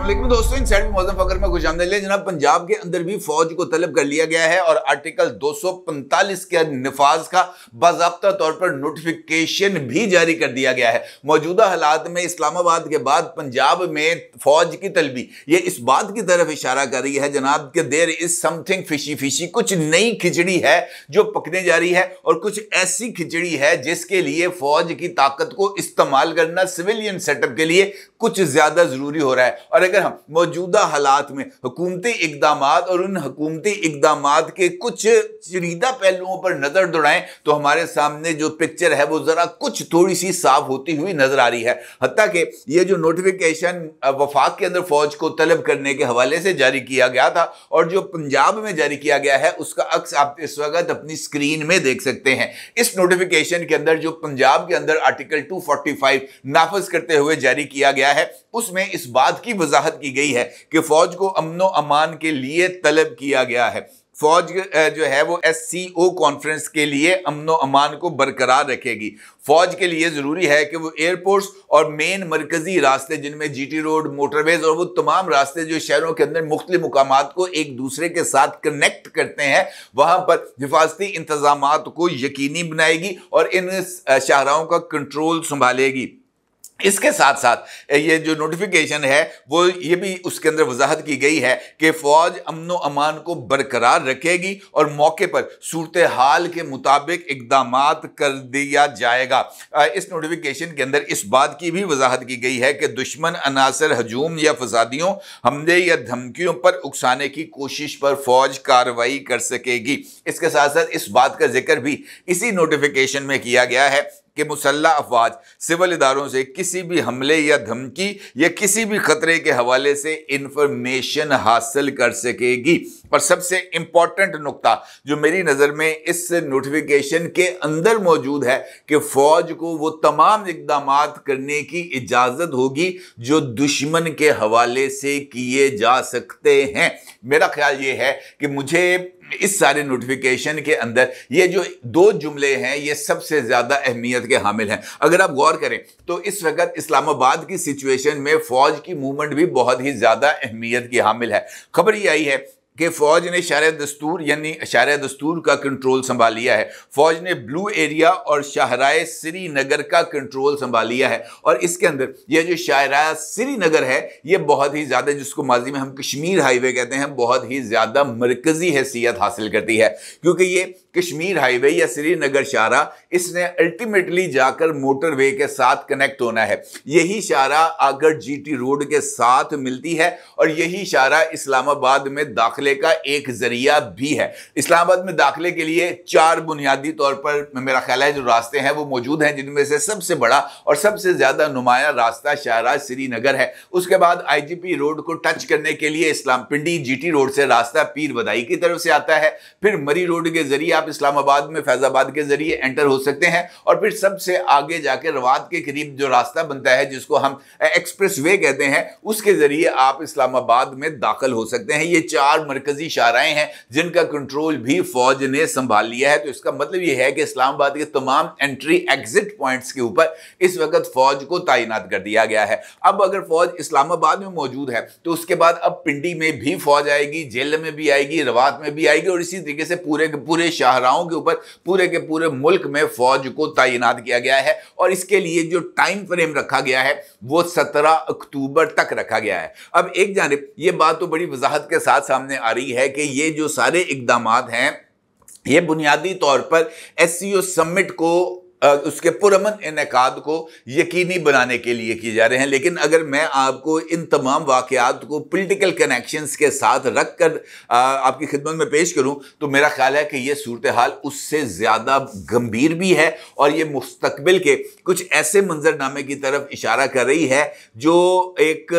लेकिन दोस्तों इनसाइड में मौजूद फकर में खुशामदीद है। जनाब पंजाब के अंदर भी फौज को तलब कर लिया गया है और आर्टिकल 245 के निफाज का बाज़ाब्ता तौर पर नोटिफिकेशन भी जारी कर दिया गया है। मौजूदा हालात में इस्लामाबाद के बाद पंजाब में फौज की तलबी ये इस बात की तरफ इशारा कर रही है जनाब कि there is something fishy fishy, कुछ नई खिचड़ी है जो पकने जा रही है और कुछ ऐसी खिचड़ी है जिसके लिए फौज की ताकत को इस्तेमाल करना सिविलियन सेटअप के लिए कुछ ज्यादा जरूरी हो रहा है। और अगर हम मौजूदा हालात में हुकूमती इकदामात और उन हुकूमती इकदामात के कुछ चीरिदा पहलुओं पर नजर दौड़ाएं तो हमारे सामने जो पिक्चर है वो जरा कुछ थोड़ी सी साफ होती हुई नजर आ रही है। हत्ता कि ये जो नोटिफिकेशन वफाक के अंदर फौज को तलब करने के हवाले से जारी किया गया था और जो पंजाब में जारी किया गया है उसका अक्स आप इस वक्त अपनी स्क्रीन में देख सकते हैं। इस नोटिफिकेशन के अंदर जो पंजाब के अंदर आर्टिकल 245 नाफज करते हुए जारी किया गया है उसमें इस बात की वजाहत की गई है कि फौज को अमनो अमान के लिए तलब किया गया है। फौज जो है वो SCO कॉन्फ्रेंस के लिए अमनो अमान को बरकरार रखेगी। फौज के लिए जरूरी है कि वो एयरपोर्ट्स और मेन मरकजी रास्ते जिनमें GT रोड, मोटरवेज और वो तमाम रास्ते जो शहरों के अंदर मुख्तलिफ मुकामात को एक दूसरे के साथ कनेक्ट करते हैं वहां पर हिफाजती इंतजामात को यकीनी बनाएगी और इन शाहराहों का कंट्रोल संभालेगी। इसके साथ साथ ये जो नोटिफिकेशन है वो ये भी उसके अंदर वजाहत की गई है कि फौज अमनो अमान को बरकरार रखेगी और मौके पर सूरत हाल के मुताबिक इकदामात कर दिया जाएगा। इस नोटिफिकेशन के अंदर इस बात की भी वजाहत की गई है कि दुश्मन अनासर हजूम या फसादियों, हमले या धमकियों पर उकसाने की कोशिश पर फौज कार्रवाई कर सकेगी। इसके साथ साथ इस बात का जिक्र भी इसी नोटिफिकेशन में किया गया है कि मुसल्लह अफवाज सिविल इदारों से किसी भी हमले या धमकी या किसी भी खतरे के हवाले से इंफॉर्मेशन हासिल कर सकेगी। और सबसे इंपॉर्टेंट नुक्ता जो मेरी नज़र में इस नोटिफिकेशन के अंदर मौजूद है कि फौज को वो तमाम इकदामात करने की इजाज़त होगी जो दुश्मन के हवाले से किए जा सकते हैं। मेरा ख्याल ये है कि मुझे इस सारे नोटिफिकेशन के अंदर ये जो दो जुमले हैं ये सबसे ज्यादा अहमियत के हामिल हैं। अगर आप गौर करें तो इस वक्त इस्लामाबाद की सिचुएशन में फौज की मूवमेंट भी बहुत ही ज्यादा अहमियत की हामिल है। खबर ये आई है कि फौज ने शाहराह दस्तूर यानी शाहराह दस्तूर का कंट्रोल संभाल लिया है। फौज ने ब्लू एरिया और शाहराह श्रीनगर का कंट्रोल संभाल लिया है और इसके अंदर यह जो शाहराह श्रीनगर है ये बहुत ही ज़्यादा, जिसको माजी में हम कश्मीर हाईवे कहते हैं, बहुत ही ज़्यादा मरकजी हैसियत हासिल करती है क्योंकि ये कश्मीर हाईवे या श्रीनगर शाहराह इसने अल्टीमेटली जाकर मोटरवे के साथ कनेक्ट होना है। यही शाहराह आगर GT रोड के साथ मिलती है और यही शाहराह इस्लामाबाद में दाखिले का एक जरिया भी है। इस्लामाबाद में दाखिले के लिए 4 बुनियादी तौर पर मेरा ख्याल है जो रास्ते हैं वो मौजूद हैं, जिनमें से सबसे बड़ा और सबसे ज्यादा नुमाया रास्ता शाहराह श्रीनगर है। उसके बाद IGP रोड को टच करने के लिए इस्लाम पिंडी GT रोड से रास्ता पीर बदाई की तरफ से आता है। फिर मरी रोड के जरिए आप इस्लामाबाद में फैजाबाद के जरिए एंटर हो सकते हैं और फिर सबसे आगे जाकर रवात के करीब जो रास्ता बनता है जिसको हम एक्सप्रेस वे कहते हैं उसके जरिए आप इस्लामाबाद में दाखिल हो सकते हैं। ये 4 मरकजी शाहराएं हैं जिनका कंट्रोल भी फौज ने संभाल लिया है। तो इसका मतलब यह है कि इस्लामाबाद के तमाम एंट्री एग्जिट पॉइंट्स के ऊपर इस वक्त फौज को तैनात कर दिया गया है। अब अगर फौज इस्लामाबाद में मौजूद है तो उसके बाद अब पिंडी में भी फौज आएगी, जेल में भी आएगी, रवात में भी आएगी और इसी तरीके से पूरे के पूरे शाहराहों के ऊपर पूरे के पूरे मुल्क में फौज को तैनात किया गया है। और इसके लिए जो टाइम फ्रेम रखा गया है वो 17 अक्टूबर तक रखा गया है। अब एक जानिब ये बात तो बड़ी वजाहत के साथ सामने आ रही है कि ये जो सारे इकदामात हैं ये बुनियादी तौर पर SCO समिट को उसके पुरअमन इनेकाद को यकीनी बनाने के लिए किए जा रहे हैं। लेकिन अगर मैं आपको इन तमाम वाक़यात को पॉलिटिकल कनेक्शंस के साथ रख कर आपकी खिदमत में पेश करूं तो मेरा ख्याल है कि ये सूरत हाल उससे ज़्यादा गंभीर भी है और ये मुस्तकबिल के कुछ ऐसे मंजरनामे की तरफ इशारा कर रही है जो एक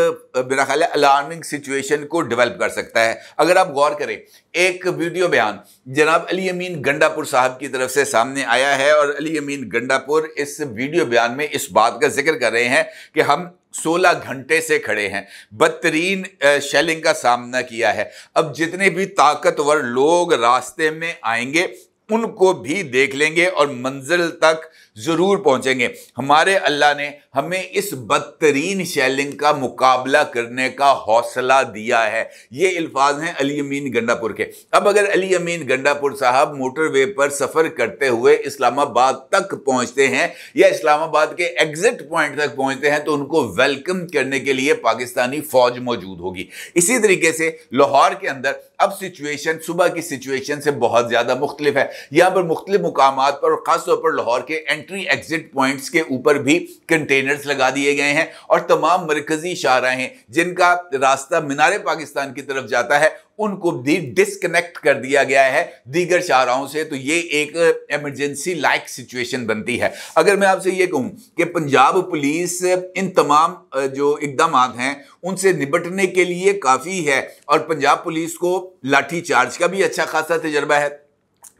मेरा ख्याल है अलार्मिंग सिचुएशन को डेवलप कर सकता है। अगर आप गौर करें एक वीडियो बयान जनाब अली अमीन गंडापुर साहब की तरफ से सामने आया है और अली अमीन गंडापुर इस वीडियो बयान में इस बात का जिक्र कर रहे हैं कि हम 16 घंटे से खड़े हैं, बदतरीन शेलिंग का सामना किया है। अब जितने भी ताकतवर लोग रास्ते में आएंगे उनको भी देख लेंगे और मंजिल तक जरूर पहुंचेंगे। हमारे अल्लाह ने हमें इस बदतरीन शेलिंग का मुकाबला करने का हौसला दिया है। ये अल्फाज हैं अली अमीन गंडापुर के। अब अगर अली अमीन गंडापुर साहब मोटरवे पर सफर करते हुए इस्लामाबाद तक पहुंचते हैं या इस्लामाबाद के एग्जिट पॉइंट तक पहुंचते हैं तो उनको वेलकम करने के लिए पाकिस्तानी फौज मौजूद होगी। इसी तरीके से लाहौर के अंदर अब सिचुएशन सुबह की सिचुएशन से बहुत ज्यादा मुख्तलिफ है। यहां पर मुख्तलिफ मुकामात पर और खासतौर पर लाहौर के एंट्री एग्जिट पॉइंट्स के ऊपर भी कंटेनर्स लगा दिए गए हैं और तमाम मरकजी शाहराहें जिनका रास्ता मीनार पाकिस्तान की तरफ जाता है उनको भी डिस्कनेक्ट कर दिया गया है दीगर शाहराहों से। तो ये एक इमरजेंसी लाइक सिचुएशन बनती है। अगर मैं आपसे ये कहूं कि पंजाब पुलिस इन तमाम जो इकदाम हैं उनसे निपटने के लिए काफी है और पंजाब पुलिस को लाठी चार्ज का भी अच्छा खासा तजर्बा है,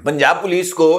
पंजाब पुलिस को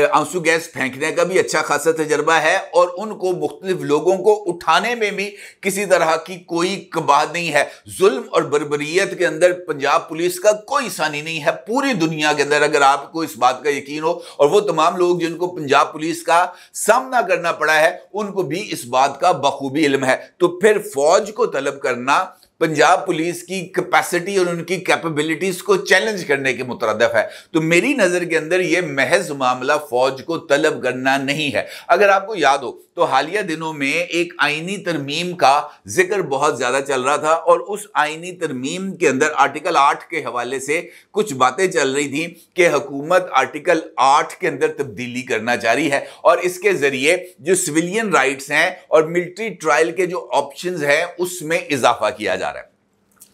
आंसू गैस फेंकने का भी अच्छा खासा तजर्बा है और उनको मुख्तलिफ लोगों को उठाने में भी किसी तरह की कोई कबाद नहीं है। जुल्म और बर्बरियत के अंदर पंजाब पुलिस का कोई सानी नहीं है पूरी दुनिया के अंदर, अगर आपको इस बात का यकीन हो। और वो तमाम लोग जिनको पंजाब पुलिस का सामना करना पड़ा है उनको भी इस बात का बखूबी इल्म है। तो फिर फौज को तलब करना पंजाब पुलिस की कैपेसिटी और उनकी कैपेबिलिटीज को चैलेंज करने के मुतरदफ है। तो मेरी नजर के अंदर यह महज मामला फौज को तलब करना नहीं है। अगर आपको याद हो तो हालिया दिनों में एक आईनी तरमीम का जिक्र बहुत ज्यादा चल रहा था और उस आईनी तरमीम के अंदर आर्टिकल 8 के हवाले से कुछ बातें चल रही थी कि हुकूमत आर्टिकल 8 के अंदर तब्दीली करना चाह रही है और इसके जरिए जो सिविलियन राइट्स हैं और मिलिट्री ट्रायल के जो ऑप्शंस हैं उसमें इजाफा किया जा रहा है।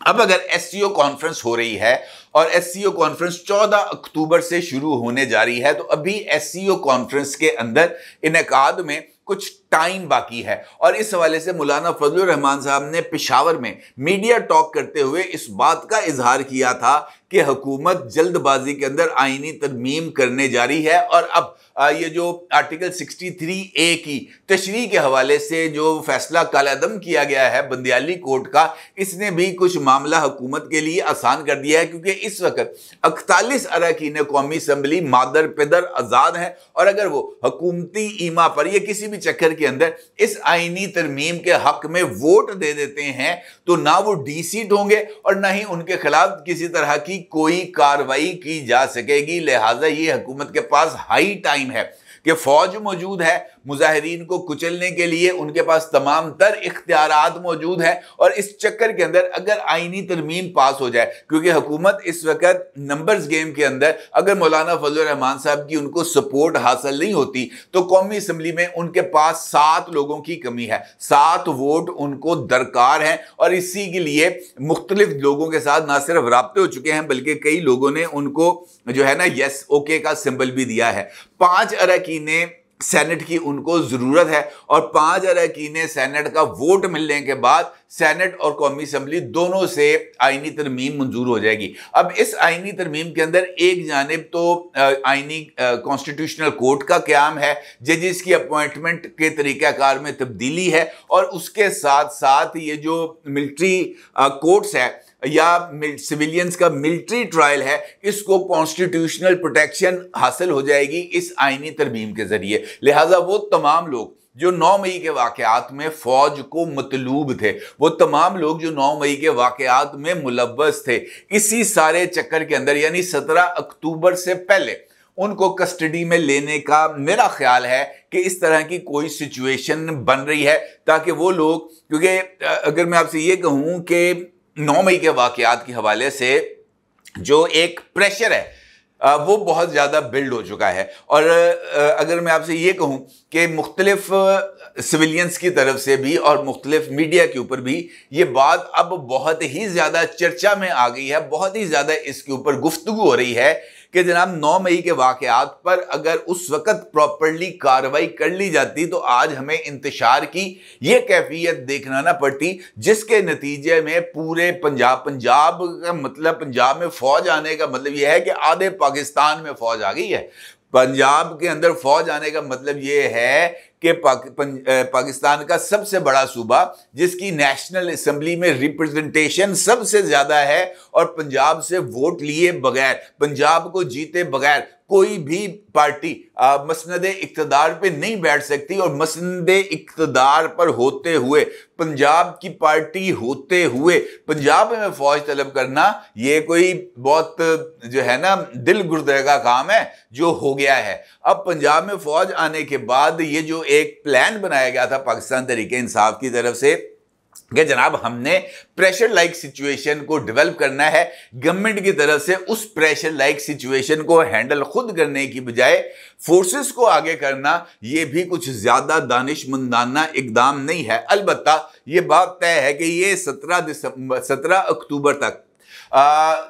अब अगर एससीओ कॉन्फ्रेंस हो रही है और एससीओ कॉन्फ्रेंस 14 अक्टूबर से शुरू होने जा रही है तो अभी एससीओ कॉन्फ्रेंस के अंदर इनेकाद में कुछ टाइम बाकी है और इस हवाले से मौलाना फजलुर रहमान साहब ने पेशावर में मीडिया टॉक करते हुए इस बात का इजहार किया था कि हुकूमत जल्दबाजी के अंदर आईनी तरमीम करने जा रही है और अब ये जो आर्टिकल 63A की तशरीह के हवाले से जो फैसला कालेदम किया गया है बंदियाली कोर्ट का, इसने भी कुछ मामला हुकूमत के लिए आसान कर दिया है क्योंकि इस वक्त 41 अरकान कौमी असम्बली मादर पिदर आज़ाद हैं और अगर वो हुकूमती ईमा पर या किसी भी चक्कर के अंदर इस आईनी तरमीम के हक में वोट दे देते हैं तो ना वो डीसीट होंगे और ना ही उनके खिलाफ किसी तरह की कोई कार्रवाई की जा सकेगी। लिहाजा ये हुकूमत के पास हाई टाइम है कि फौज मौजूद है मुजाहिरीन को कुचलने के लिए, उनके पास तमाम तर इख्तियारात मौजूद हैं और इस चक्कर के अंदर अगर आईनी तरमीम पास हो जाए क्योंकि हुकूमत इस वक्त नंबर्स गेम के अंदर अगर मौलाना फजलुर रहमान साहब की उनको सपोर्ट हासिल नहीं होती तो कौमी असम्बली में उनके पास 7 लोगों की कमी है, 7 वोट उनको दरकार हैं और इसी के लिए मुख्तलिफ लोगों के साथ ना सिर्फ राब्ते हो चुके हैं बल्कि कई लोगों ने उनको जो है ना यस ओके का सिंबल भी दिया है। 5 अरकाने सेनेट की उनको जरूरत है और 5 अरकाने सेनेट का वोट मिलने के बाद सेनेट और कौमी असम्बली दोनों से आईनी तरमीम मंजूर हो जाएगी। अब इस आईनी तरमीम के अंदर एक जानिब तो आईनी कॉन्स्टिट्यूशनल कोर्ट का क़याम है, जजेस की अपॉइंटमेंट के तरीक़ाकार में तब्दीली है और उसके साथ साथ ये जो मिलिट्री कोर्ट्स है या सिविलियंस का मिलिट्री ट्रायल है इसको कॉन्स्टिट्यूशनल प्रोटेक्शन हासिल हो जाएगी इस आईनी तरमीम के जरिए। लिहाजा वो तमाम लोग जो 9 मई के वाक़यात में फौज को मतलूब थे, वो तमाम लोग जो 9 मई के वाक़यात में मुलव्वस थे, इसी सारे चक्कर के अंदर यानी 17 अक्टूबर से पहले उनको कस्टडी में लेने का मेरा ख्याल है कि इस तरह की कोई सिचुएशन बन रही है ताकि वो लोग, क्योंकि अगर मैं आपसे ये कहूँ कि 9 मई के वाक़यात के हवाले से जो एक प्रेशर है वो बहुत ज़्यादा बिल्ड हो चुका है और अगर मैं आपसे ये कहूँ कि मुख्तलिफ सिविलियंस की तरफ से भी और मुख्तलिफ मीडिया के ऊपर भी ये बात अब बहुत ही ज़्यादा चर्चा में आ गई है, बहुत ही ज़्यादा इसके ऊपर गुफ्तगू हो रही है कि जनाब 9 मई के वाक़यात पर अगर उस वक़्त प्रॉपर्ली कार्रवाई कर ली जाती तो आज हमें इंतशार की ये कैफियत देखना ना पड़ती जिसके नतीजे में पूरे पंजाब का मतलब पंजाब में फौज आने का मतलब यह है कि आधे पाकिस्तान में फौज आ गई है। पंजाब के अंदर फौज आने का मतलब यह है कि पाकिस्तान का सबसे बड़ा सूबा जिसकी नेशनल असेंबली में रिप्रेजेंटेशन सबसे ज्यादा है और पंजाब से वोट लिए बगैर, पंजाब को जीते बगैर कोई भी पार्टी मसनदे इक्तदार पे नहीं बैठ सकती, और मसनदे इक्तदार पर होते हुए, पंजाब की पार्टी होते हुए पंजाब में फौज तलब करना, ये कोई बहुत जो है ना दिल गुर्दे का काम है जो हो गया है। अब पंजाब में फौज आने के बाद ये जो एक प्लान बनाया गया था पाकिस्तान तहरीक इंसाफ की तरफ से कि जनाब हमने प्रेशर लाइक सिचुएशन को डेवलप करना है, गवर्नमेंट की तरफ से उस प्रेशर लाइक सिचुएशन को हैंडल खुद करने की बजाय फोर्सेस को आगे करना, ये भी कुछ ज्यादा दानिशमंदाना इकदाम नहीं है। अलबत्ता ये बात तय है कि ये 17 अक्टूबर तक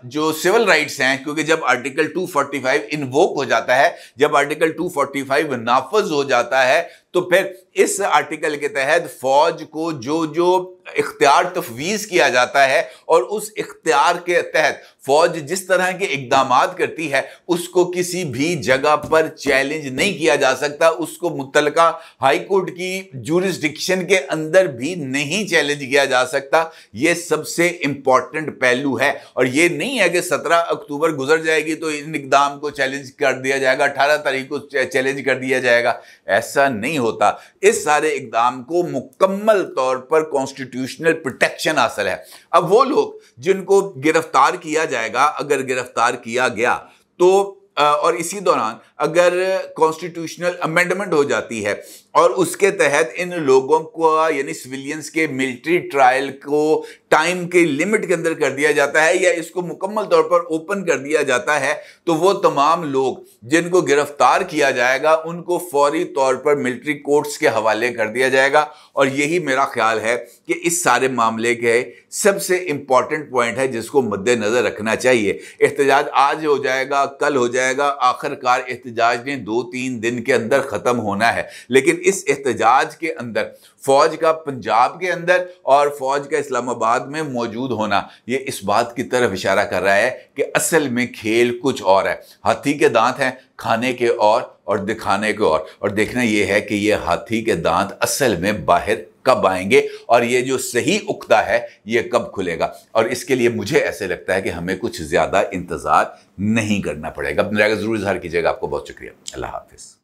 जो सिविल राइट्स हैं, क्योंकि जब आर्टिकल 245 इन्वोक हो जाता है, जब आर्टिकल 245 नाफज हो जाता है, तो फिर इस आर्टिकल के तहत फौज को जो जो इख्तियार तफवीज किया जाता है और उस इख्तियार के तहत फौज जिस तरह के इकदामात करती है उसको किसी भी जगह पर चैलेंज नहीं किया जा सकता, उसको मुतलका हाई कोर्ट की जुरिस्डिक्शन के अंदर भी नहीं चैलेंज किया जा सकता। यह सबसे इंपॉर्टेंट पहलू है। और यह नहीं है कि 17 अक्टूबर गुजर जाएगी तो इन इकदाम को चैलेंज कर दिया जाएगा, 18 तारीख को चैलेंज कर दिया जाएगा, ऐसा नहीं होता। इस सारे इकदाम को मुकम्मल तौर पर कॉन्स्टिट्यूशनल प्रोटेक्शन हासिल है। अब वो लोग जिनको गिरफ्तार किया जाएगा, अगर गिरफ्तार किया गया तो और इसी दौरान अगर कॉन्स्टिट्यूशनल अमेंडमेंट हो जाती है और उसके तहत इन लोगों को यानी सिविलियंस के मिलिट्री ट्रायल को टाइम के लिमिट के अंदर कर दिया जाता है या इसको मुकम्मल तौर पर ओपन कर दिया जाता है, तो वो तमाम लोग जिनको गिरफ्तार किया जाएगा उनको फौरी तौर पर मिलिट्री कोर्ट्स के हवाले कर दिया जाएगा। और यही मेरा ख्याल है कि इस सारे मामले के सबसे इंपॉर्टेंट पॉइंट है जिसको मद्देनजर रखना चाहिए। एहतजाज आज हो जाएगा, कल हो जाएगा, आखिरकार एहतजाज ने 2-3 दिन के अंदर खत्म होना है, लेकिन इस एहतजाज के अंदर फौज का पंजाब के अंदर और फौज का इस्लामाबाद में मौजूद होना ये इस बात की तरफ इशारा कर रहा है कि असल में खेल कुछ और है। हाथी के दांत हैं खाने के और दिखाने के और देखना यह है कि ये हाथी के दांत असल में बाहर कब आएंगे और ये जो सही उक्ता है ये कब खुलेगा। और इसके लिए मुझे ऐसे लगता है कि हमें कुछ ज्यादा इंतजार नहीं करना पड़ेगा। अपनी राय का जरूर इजहार कीजिएगा। आपको बहुत शुक्रिया। अल्लाह हाफिज।